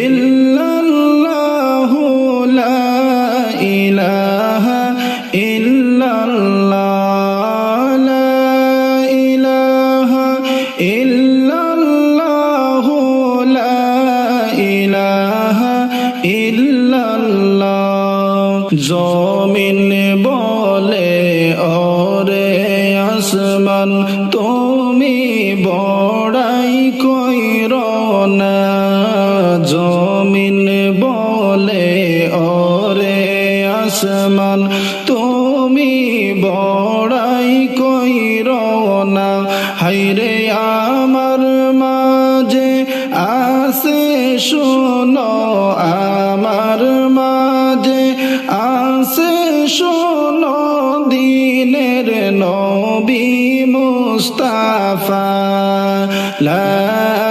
ইল্লাল্লাহু লা ইলাহা ইল্লাল্লাহ লা ইলাহা ইল্লাল্লাহু লা ইলাহা ইল্লাল্লাহ। জমিন বলে ওরে আসমান তুমি বড়াই কইরো না, জমিন বলে ওরে আসমান তুমি বড়াই কইরো না। হায়রে আমার মাঝে আসে শোনো, আমার মাঝে আসে শোনো দিনের নবী মুস্তাফা লা